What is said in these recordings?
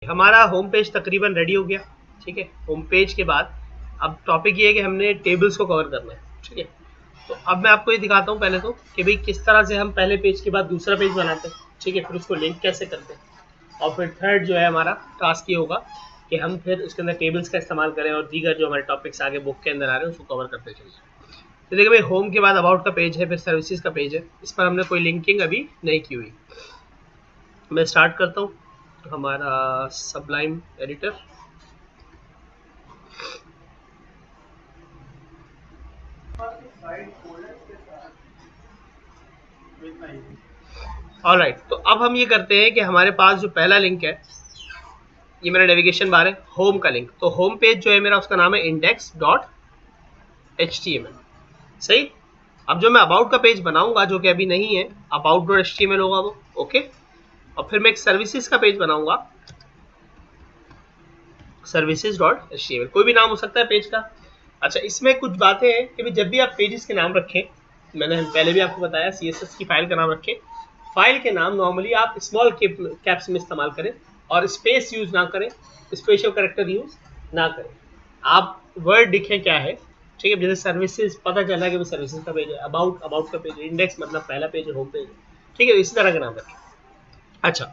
हमारा home page तकरीबन ready हो गया। ठीक है, होम पेज के बाद अब टॉपिक ये है कि हमने टेबल्स को कवर करना है। ठीक है, तो अब मैं आपको ये दिखाता हूँ पहले तो कि भाई किस तरह से हम पहले पेज के बाद दूसरा पेज बनाते हैं। ठीक है, फिर उसको लिंक कैसे करते हैं, और फिर थर्ड जो है हमारा टास्क ये होगा कि हम फिर उसके अंदर टेबल्स का इस्तेमाल करें और दीगर जो हमारे टॉपिक्स आगे बुक के अंदर आ रहे हैं उसको कवर करते चलिए। तो देखिए भाई, होम के बाद अबाउट का पेज है, फिर सर्विसेज का पेज है। इस पर हमने कोई लिंकिंग अभी नहीं की हुई। मैं स्टार्ट करता हूँ हमारा सबलाइम एडिटर। ऑलराइट, तो अब हम ये करते हैं कि हमारे पास जो पहला लिंक है, ये मेरा नेविगेशन बार है, होम का लिंक। तो होम पेज जो है मेरा, उसका नाम है index.html। सही। अब जो मैं अबाउट का पेज बनाऊंगा, जो कि अभी नहीं है, about.html होगा वो। ओके, और फिर मैं एक सर्विसेज का पेज बनाऊंगा, services.html। कोई भी नाम हो सकता है पेज का। अच्छा, इसमें कुछ बातें हैं कि जब भी आप पेजेस के नाम रखें, मैंने पहले भी आपको बताया, CSS की फाइल का नाम रखें। फाइल के नाम नॉर्मली आप स्मॉल कैप्स में इस्तेमाल करें और स्पेस यूज ना करें, स्पेशल कैरेक्टर यूज ना करें। आप वर्ड लिखें क्या है। ठीक है, जैसे सर्विसेज पता चला कि वो सर्विसेज का पेज है, अबाउट का पेज है, इंडेक्स मतलब पहला पेज है, होम पेज है। ठीक है, इसी तरह का नाम रखें। अच्छा,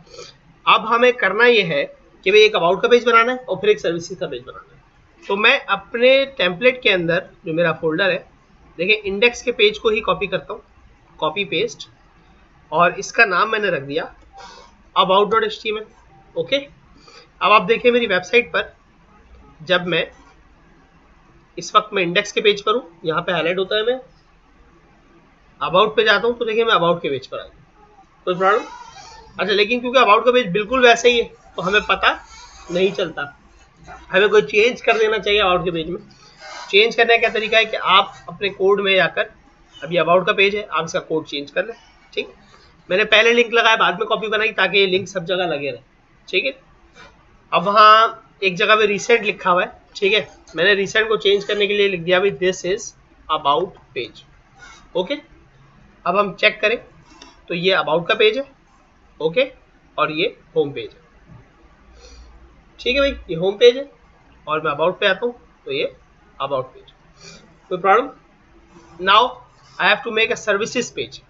अब हमें करना ये है कि भाई एक अबाउट का पेज बनाना है और फिर एक सर्विसेज का पेज बनाना है। तो मैं अपने टेम्पलेट के अंदर जो मेरा फोल्डर है, देखिए इंडेक्स के पेज को ही कॉपी करता हूँ, कॉपी पेस्ट, और इसका नाम मैंने रख दिया about.html। ओके, अब आप देखिए मेरी वेबसाइट पर, जब मैं इस वक्त मैं इंडेक्स के पेज पर हूँ, यहाँ पे हाईलाइट होता है, मैं अबाउट पे जाता हूँ तो देखिए मैं अबाउट के पेज पर आ गया। कोई प्रॉब्लम? अच्छा, लेकिन क्योंकि अबाउट का पेज बिल्कुल वैसे ही है तो हमें पता नहीं चलता, हमें कोई चेंज कर देना चाहिए अबाउट के पेज में। चेंज करने का क्या तरीका है कि आप अपने कोड में जाकर, अभी अबाउट का पेज है, आप इसका कोड चेंज कर लें। ठीक, मैंने पहले लिंक लगाया, बाद में कॉपी बनाई ताकि ये लिंक सब जगह लगे रहे। ठीक है, अब वहाँ एक जगह पे रिसेंट लिखा हुआ है। ठीक है, मैंने रिसेंट को चेंज करने के लिए लिख दिया भाई this is about page. Okay, अब हम चेक करें तो ये अबाउट का पेज है। ओके, और ये होम पेज है। ठीक है भाई, ये होम पेज है और मैं अबाउट पे आता हूँ तो ये अबाउट पेज। कोई problem? Now I have to make a services page.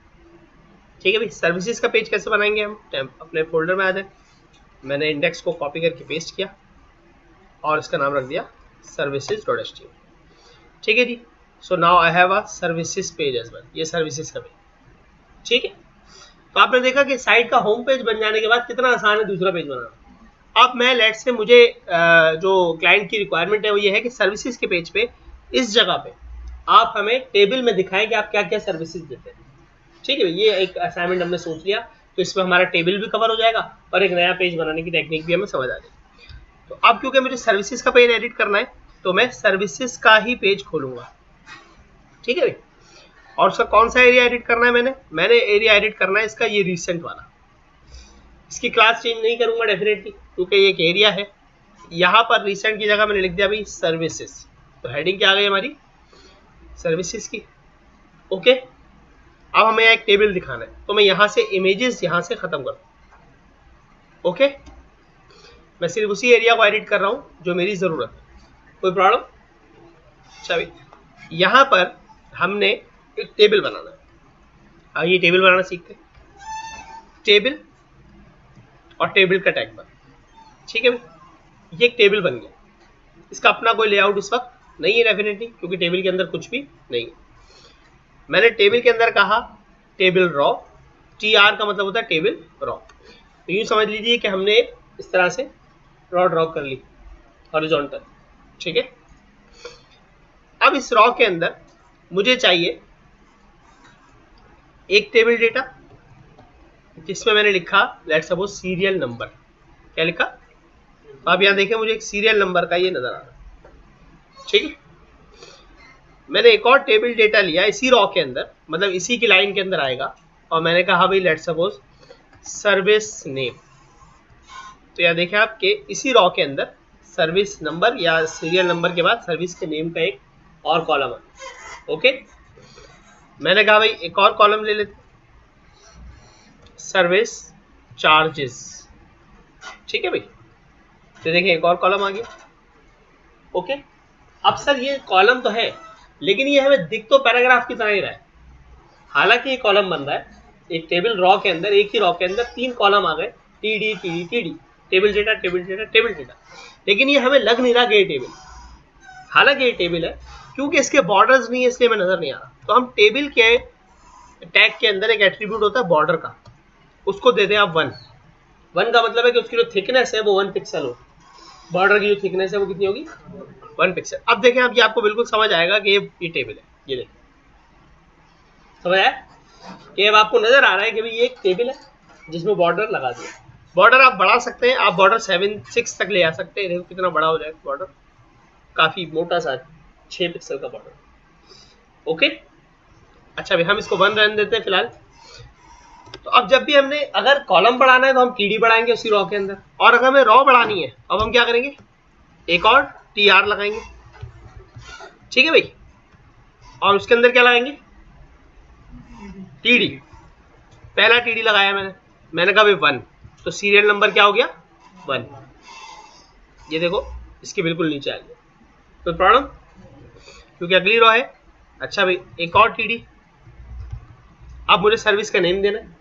ठीक है भाई, सर्विसेज का पेज कैसे बनाएंगे हम? अपने फोल्डर में आ जाए, मैंने इंडेक्स को कॉपी करके पेस्ट किया और इसका नाम रख दिया services.html। ठीक है जी, so now I have a services page as well, ये सर्विसेज का पेज। ठीक है, तो आपने देखा कि साइट का होम पेज बन जाने के बाद कितना आसान है दूसरा पेज बनाना। अब मैं लेट्स से मुझे जो क्लाइंट की रिक्वायरमेंट है वो ये है कि सर्विसेज के पेज पे इस जगह पे आप हमें टेबल में दिखाएं कि आप क्या क्या सर्विसेज देते हैं। ठीक है, ये एक असाइनमेंट हमने सोच लिया, तो इसमें हमारा टेबल भी कवर हो जाएगा और एक नया पेज बनाने की टेक्निक भी हमें समझ आ जाएगी। तो अब क्योंकि मुझे सर्विसेज का पेज एडिट करना है तो मैं सर्विसेज का ही पेज खोलूंगा। ठीक है, और उसका कौन सा एरिया एडिट करना है? मैंने एरिया एडिट करना है इसका ये रिसेंट वाला। इसकी क्लास चेंज नहीं करूंगा डेफिनेटली, क्योंकि ये एक एरिया है। यहाँ पर रिसेंट की जगह मैंने लिख दिया भाई सर्विसेज, तो हेडिंग क्या आ गई हमारी? सर्विसेज की। ओके, अब हमें एक टेबल दिखाना है तो मैं यहाँ से इमेजेस यहाँ से खत्म कर दूँ। ओके, मैं सिर्फ उसी एरिया को एडिट कर रहा हूँ जो मेरी जरूरत है। कोई प्रॉब्लम? चलिए, यहाँ पर हमने एक टेबल बनाना है। आइए टेबल बनाना सीखते हैं। टेबल और टेबल का टैग पर। ठीक है, ये एक टेबल बन गया। इसका अपना कोई लेआउट इस वक्त नहीं है डेफिनेटली, क्योंकि टेबल के अंदर कुछ भी नहीं है। मैंने टेबल के अंदर कहा टेबल रॉ, TR का मतलब होता है टेबल रॉ। तो यूँ समझ लीजिए कि हमने इस तरह से रॉ ड्रॉ कर ली हॉरिजॉन्टल। ठीक है, अब इस रॉ के अंदर मुझे चाहिए एक टेबल डेटा जिसमें मैंने लिखा लेट्स सपोज सीरियल नंबर। क्या लिखा? तो आप यहाँ देखें, मुझे एक सीरियल नंबर का ये नजर आ रहा है। ठीक है, मैंने एक और टेबल डेटा लिया इसी रॉ के अंदर, मतलब इसी की लाइन के अंदर आएगा, और मैंने कहा भाई लेट्स सपोज सर्विस नेम। तो यहाँ देखें आप कि इसी रॉ के अंदर सर्विस नंबर या सीरियल नंबर के बाद सर्विस के नेम का एक और कॉलम है। ओके, मैंने कहा भाई एक और कॉलम ले लेते, सर्विस चार्जेस। ठीक है भाई, तो देखिए एक और कॉलम आ गया। ओके, अब सर ये कॉलम तो है लेकिन ये हमें दिख तो पैराग्राफ की तरह ही रहा है। हालांकि ये कॉलम बन रहा है, एक टेबल रॉ के अंदर, एक ही रॉ के अंदर 3 कॉलम आ गए, TD TD TD, table data table data table data, लेकिन ये हमें लग नहीं रहा कि ये टेबल। हालांकि ये टेबल है, क्योंकि इसके बॉर्डर्स नहीं है इसलिए हमें नजर नहीं आ रहा। तो हम टेबल के टैग के अंदर एक एट्रीब्यूट होता है बॉर्डर का, उसको दे दें आप 1। 1 का मतलब है कि उसकी जो थिकनेस है वो 1 पिक्सल हो। बॉर्डर की जो थिकनेस है वो कितनी होगी? 1 पिक्सल। अब देखें, अब ये आपको बिल्कुल समझ आएगा कि ये टेबल है। ये देखें, समझ आया कि अब आपको नजर आ रहा है कि भाई ये एक टेबल है जिसमें बॉर्डर लगा दिया। बॉर्डर आप बढ़ा सकते हैं, आप बॉर्डर 7-6 तक ले आ सकते हैं। देखो कितना बड़ा हो जाएगा बॉर्डर, काफी मोटा सा 6 पिक्सल का बॉर्डर। ओके, अच्छा भाई हम इसको 1 रहने देते हैं फिलहाल। तो अब जब भी हमने अगर कॉलम बढ़ाना है तो हम टीडी बढ़ाएंगे उसी रॉ के अंदर, और अगर हमें रॉ बढ़ानी है अब हम क्या करेंगे? एक और टीआर लगाएंगे, ठीक है भाई, और उसके अंदर क्या लगाएंगे? टीडी। पहला टीडी लगाया मैंने कहा भाई 1, तो सीरियल नंबर क्या हो गया? 1। ये देखो इसके बिल्कुल नीचे आ गया, कोई प्रॉब्लम? क्योंकि अगली रॉ है। अच्छा भाई एक और टीडी। अब मुझे सर्विस का नेम देना है।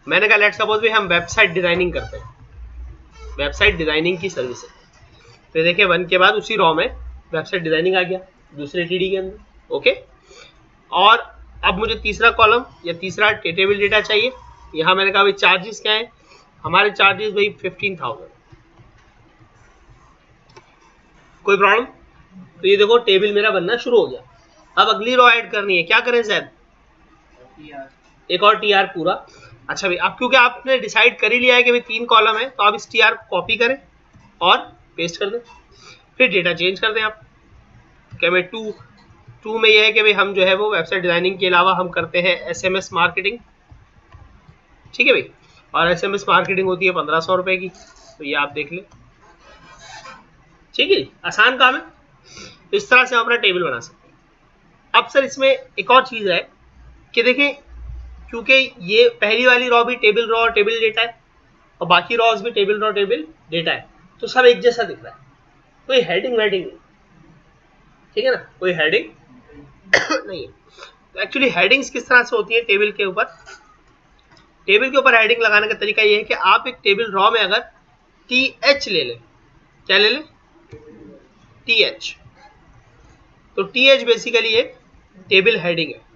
मैंने कहा लेट्स सपोज भाई हम वेबसाइट डिजाइनिंग करते हैं, वेबसाइट डिजाइनिंग की सर्विस है। तो देखिए 1 के बाद उसी रॉ में वेबसाइट डिजाइनिंग आ गया दूसरे टीडी के अंदर। ओके, और अब मुझे तीसरा कॉलम या तीसरा टेबल डेटा चाहिए। यहाँ मैंने कहा भाई चार्जेस क्या है? हमारे चार्जेस भाई 15,000। कोई प्रॉब्लम? तो ये देखो टेबल मेरा बनना शुरू हो गया। अब अगली रॉ ऐड करनी है, क्या करें शायद? एक और टीआर पूरा। अच्छा भाई अब क्योंकि आपने डिसाइड कर ही लिया है कि भाई 3 कॉलम है, तो आप इस टीआर कॉपी करें और पेस्ट कर दें, फिर डेटा चेंज कर दें आप। क्या भाई 2 में यह है कि भाई हम जो है वो वेबसाइट डिजाइनिंग के अलावा हम करते हैं एसएमएस मार्केटिंग, ठीक है भाई, और एसएमएस मार्केटिंग होती है 1500 रुपए की, तो ये आप देख लें, ठीक है, आसान काम है। तो इस तरह से हम अपना टेबल बना सकते हैं। अब सर इसमें एक और चीज है कि देखें, क्योंकि ये पहली वाली रॉ भी टेबल रॉ और टेबल डेटा है और बाकी रॉज भी टेबल रॉ टेबल डेटा है, तो सब एक जैसा दिख रहा है, कोई हेडिंग वेडिंग नहीं, ठीक है ना, कोई हेडिंग नहीं है। तो एक्चुअली हेडिंग्स किस तरह से होती है टेबल के ऊपर? टेबल के ऊपर हेडिंग लगाने का तरीका ये है कि आप एक टेबल रॉ में अगर टीएच ले लें, क्या ले लें? टीएच। तो टीएच बेसिकली एक टेबल हेडिंग है।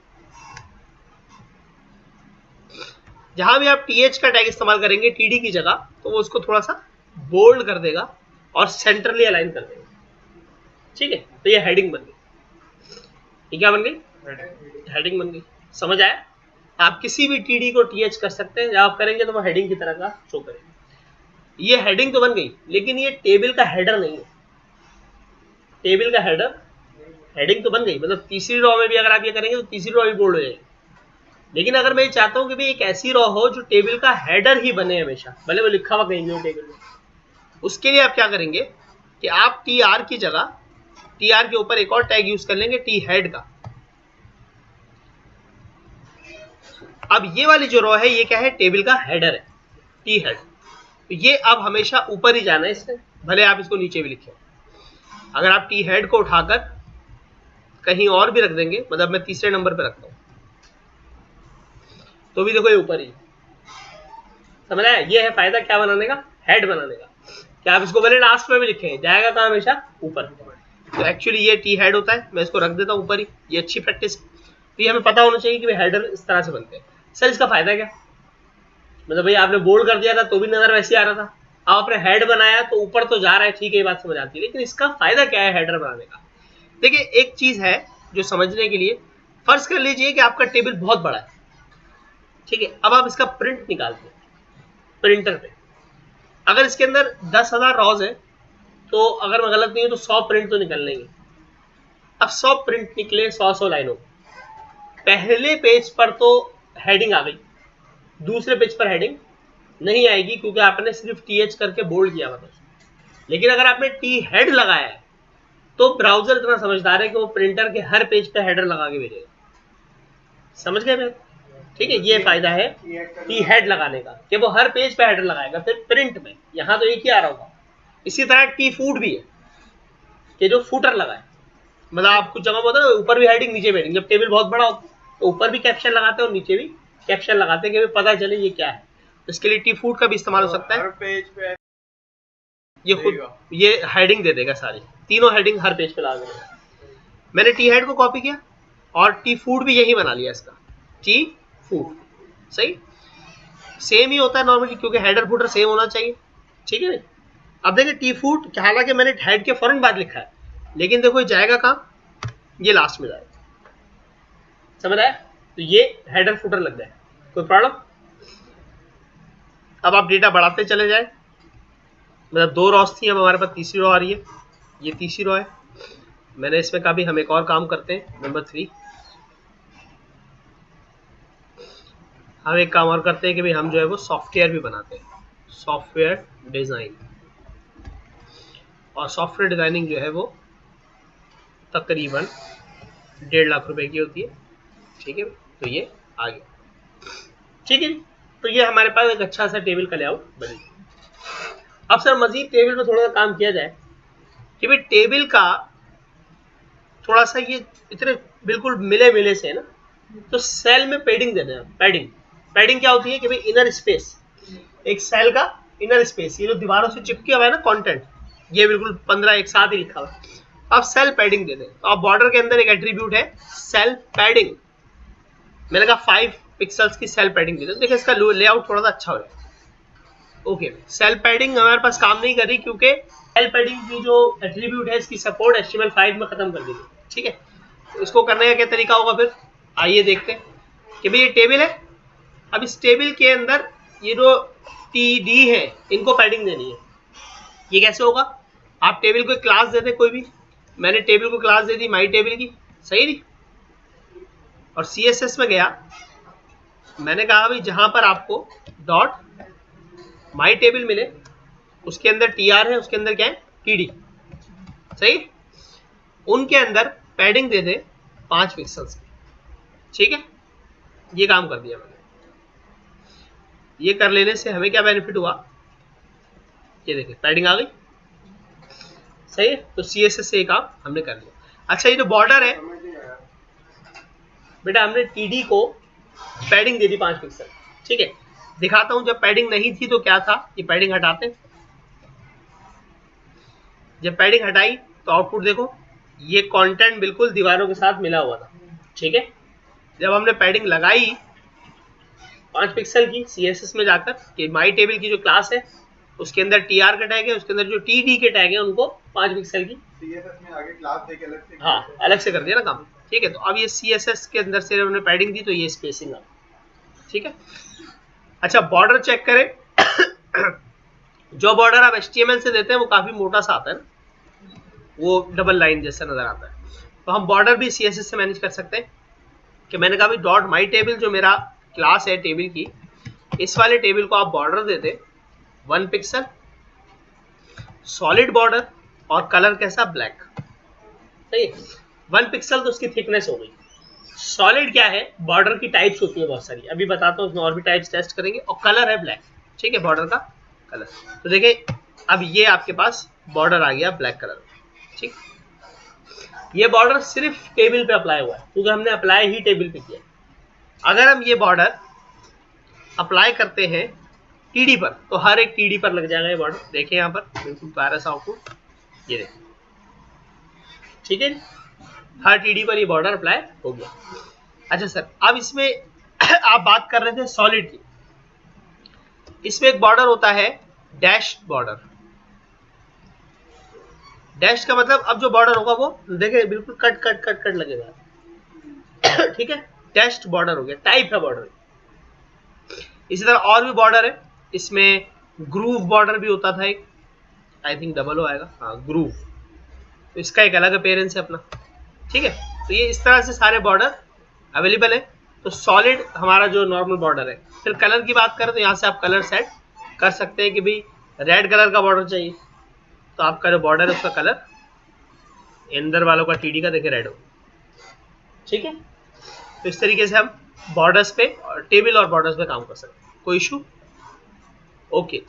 जहां भी आप टीएच का टैग इस्तेमाल करेंगे टीडी की जगह, तो वो उसको थोड़ा सा बोल्ड कर देगा और सेंट्रली अलाइन कर देगा, ठीक है। तो ये हेडिंग बन गई। ये क्या बन गई? हेडिंग बन गई। समझ आया? आप किसी भी टीडी को टीएच कर सकते हैं, जब आप करेंगे तो वो हेडिंग की तरह का शो करेगा। ये हेडिंग तो बन गई, लेकिन ये टेबल का हेडर नहीं है। टेबल का हेडर, हेडिंग तो बन गई, मतलब तीसरी रॉ में भी अगर आप ये करेंगे तो तीसरी रॉ भी बोल्ड हो जाएगी। लेकिन अगर मैं चाहता हूं कि भाई एक ऐसी रॉ हो जो टेबल का हेडर ही बने हमेशा, भले वो लिखा हुआ कहीं भी हो टेबल में, उसके लिए आप क्या करेंगे कि आप टी आर की जगह टी आर के ऊपर एक और टैग यूज कर लेंगे, टी हेड का। अब ये वाली जो रॉ है ये क्या है? टेबल का हेडर है, टी हेड। तो ये अब हमेशा ऊपर ही जाना है इससे, भले आप इसको नीचे भी लिखें। अगर आप टी हेड को उठाकर कहीं और भी रख देंगे, मतलब मैं तीसरे नंबर पे रखता हूं, तो भी देखो ये ऊपर ही। समझ आया? ये है फायदा क्या बनाने का? हेड बनाने का। क्या आप इसको भले लास्ट में भी लिखें, जाएगा कहाँ? हमेशा ऊपर। तो एक्चुअली ये टी हेड होता है, मैं इसको रख देता हूँ ऊपर ही। ये अच्छी प्रैक्टिस। तो ये हमें पता होना चाहिए कि हेडर इस तरह से बनते हैं। सर इसका फायदा क्या? मतलब भाई आपने बोल्ड कर दिया था तो भी नजर वैसे आ रहा था, अब आपने हेड बनाया तो ऊपर तो जा रहा है, ठीक है, ये बात समझ आती है, लेकिन इसका फायदा क्या है हेडर बनाने का? देखिए एक चीज है जो समझने के लिए, फर्ज कर लीजिए कि आपका टेबल बहुत बड़ा है, ठीक है, अब आप इसका प्रिंट निकालते हैं प्रिंटर पे। अगर इसके अंदर 10,000 रॉज है तो अगर मैं गलत नहीं हूं तो 100 प्रिंट तो निकल लेंगे। अब 100 प्रिंट निकले 100 लाइनों, पहले पेज पर तो हेडिंग आ गई, दूसरे पेज पर हेडिंग नहीं आएगी क्योंकि आपने सिर्फ टीएच करके बोल्ड किया हुआ। लेकिन अगर आपने टी हेड लगाया है तो ब्राउजर इतना समझदार है कि वो प्रिंटर के हर पेज पे हेडर लगा के भेजेगा। समझ गए मैं? ठीक है, ये फायदा है टी हेड लगाने का कि वो हर पेज पे हेडर लगाएगा। फिर प्रिंट में यहाँ तो एक ही आ रहा होगा, इसी तरह टी फूट भी है कि जो फूटर लगा है, मतलब आप कुछ जगह होता है ऊपर भी हेडिंग नीचे भी हेडिंग, जब टेबल बहुत बड़ा होता है तो ऊपर भी कैप्शन लगाते हैं और नीचे भी कैप्शन लगाते हैं कि पता चले ये क्या है। तो इसके लिए टी फूट का भी इस्तेमाल हो सकता है। हर पेज पे ये खुद ये हेडिंग दे देगा, सारी तीनों हेडिंग हर पेज पे ला देगा। मैंने टी हेड को कॉपी किया और टी फूड भी यही बना लिया इसका, टी फूड। सही, सेम ही होता है नॉर्मली क्योंकि हेडर फूटर सेम होना चाहिए, ठीक है। अब देखिए टी फूड, हालांकि मैंने हेड के फौरन बाद लिखा है, लेकिन देखो ये जाएगा कहाँ, ये लास्ट में जाएगा, समझ आया। तो ये हेडर फूटर लग जाए, कोई प्रॉब्लम। अब आप डेटा बढ़ाते चले जाए, मतलब 2 रॉस थी, अब हमारे पास तीसरी रॉ आ रही है, ये तीसरी रॉ है। मैंने इसमें कहा भी हम एक और काम करते हैं, नंबर 3 हम एक काम और करते हैं कि भाई हम जो है वो सॉफ्टवेयर भी बनाते हैं, सॉफ्टवेयर डिजाइन। और सॉफ्टवेयर डिजाइनिंग जो है वो तकरीबन 1.5 लाख रुपए की होती है, ठीक है। तो ये आ गया, ठीक है। तो ये हमारे पास एक अच्छा सा टेबल का लेआउट बनेगा। अब सर मजीद टेबल में थोड़ा सा काम किया जाए कि भाई टेबल का थोड़ा सा ये इतने बिल्कुल मिले मिले से है ना, तो सेल में पैडिंग देते हैं। पैडिंग क्या होती है कि भाई इनर स्पेस, एक सेल का इनर स्पेस, ये जो दीवारों से चिपके हुआ है ना कंटेंट, ये बिल्कुल 15 एक साथ ही लिखा हुआ है। अब सेल पैडिंग देते हैं, तो अब बॉर्डर के अंदर एक एट्रीब्यूट है सेल पैडिंग। मैंने कहा 5 पिक्सल्स की सेल पैडिंग देते हैं। देखिए इसका लेआउट थोड़ा सा अच्छा हो जाएगा। ओके, सेल पैडिंग हमारे पास काम नहीं कर रही क्योंकि सेल पैडिंग की जो एट्रीब्यूट है इसकी सपोर्ट HTML5 में खत्म कर दी गई, ठीक है। तो इसको करने का क्या तरीका होगा फिर, आइए देखते हैं कि भाई ये टेबल है। अब इस टेबल के अंदर ये जो TD है इनको पैडिंग देनी है। ये कैसे होगा, आप टेबल को क्लास दे दें कोई भी, मैंने टेबल को क्लास दे दी माई टेबल की, सही नहीं, और CSS में गया, मैंने कहा भाई जहां पर आपको डॉट माई टेबल मिले उसके अंदर TR है, उसके अंदर क्या है TD, सही। उनके अंदर पैडिंग दे दे 5 पिक्सल्स की, ठीक है। ये काम कर दिया मैंने। ये कर लेने से हमें क्या बेनिफिट हुआ, ये देखिए पैडिंग आ गई, सही है। तो CSS से काम हमने कर लिया। अच्छा ये जो बॉर्डर है बेटा, हमने TD को पैडिंग दे दी 5 पिक्सल, ठीक है। दिखाता हूं जब पैडिंग नहीं थी तो क्या था, ये पैडिंग हटाते, जब पैडिंग हटाई तो आउटपुट देखो, ये कंटेंट बिल्कुल दीवारों के साथ मिला हुआ था, ठीक है। जब हमने पैडिंग लगाई 5 पिक्सल की CSS में जाकर कि माई टेबल की जो क्लास है उसके अंदर TR का टैग है, उसके अंदर जो TD के टैग है उनको 5 पिक्सल की CSS में आगे क्लास देके अलग से, हाँ अलग से कर दिया ना काम, ठीक है। तो अब ये CSS के अंदर से हमने पैडिंग दी तो ये स्पेसिंग आ, ठीक है। अच्छा बॉर्डर चेक करें जो बॉर्डर आप HTML से देते हैं वो काफी मोटा सा आता है ना, वो डबल लाइन जैसा नजर आता है। तो हम बॉर्डर भी CSS से मैनेज कर सकते हैं कि मैंने कहा भाई डॉट माई टेबल जो मेरा क्लास है टेबल की, इस वाले टेबल को आप बॉर्डर देते 1 पिक्सल, सॉलिड बॉर्डर और कलर कैसा ब्लैक, सही। 1 पिक्सल तो उसकी थिकनेस हो गई। सॉलिड क्या है, बॉर्डर की टाइप्स होती है बहुत सारी, अभी बताता हूँ, उसमें और भी टाइप्स टेस्ट करेंगे। और कलर है ब्लैक, ठीक है, बॉर्डर का कलर। तो देखिए अब ये आपके पास बॉर्डर आ गया ब्लैक कलर, ठीक। ये बॉर्डर सिर्फ टेबल पे अप्लाई हुआ है क्योंकि हमने अप्लाई ही टेबल पे किया। अगर हम ये बॉर्डर अप्लाई करते हैं TD पर तो हर एक TD पर लग जाएगा ये बॉर्डर, देखिए यहाँ पर बिल्कुल प्यारा सा आउटपुट, ये देखिए, ठीक है। हर TD पर ये बॉर्डर अप्लाई हो गया। अच्छा सर अब इसमें आप बात कर रहे थे सॉलिड की, इसमें एक बॉर्डर होता है डैश बॉर्डर। डैश का मतलब अब जो बॉर्डर होगा वो देखिए बिल्कुल कट कट कट कट लगेगा ठीक है, डैश्ड बॉर्डर हो गया, टाइप है बॉर्डर। इसी तरह और भी बॉर्डर है, इसमें ग्रूव बॉर्डर भी होता था एक, आई थिंक डबल हो आएगा, हाँ ग्रूव, तो इसका एक अलग अपीयरेंस है अपना, ठीक है। तो ये इस तरह से सारे बॉर्डर अवेलेबल है। तो सॉलिड हमारा जो नॉर्मल बॉर्डर है। फिर कलर की बात करें तो यहाँ से आप कलर सेट कर सकते हैं कि भाई रेड कलर का बॉर्डर चाहिए तो आपका जो बॉर्डर है उसका कलर अंदर वालों का TD का देखिए रेड हो, ठीक है। तो इस तरीके से हम बॉर्डर्स पे और टेबल और बॉर्डर्स पे काम कर सकते हैं, कोई इशू, ओके।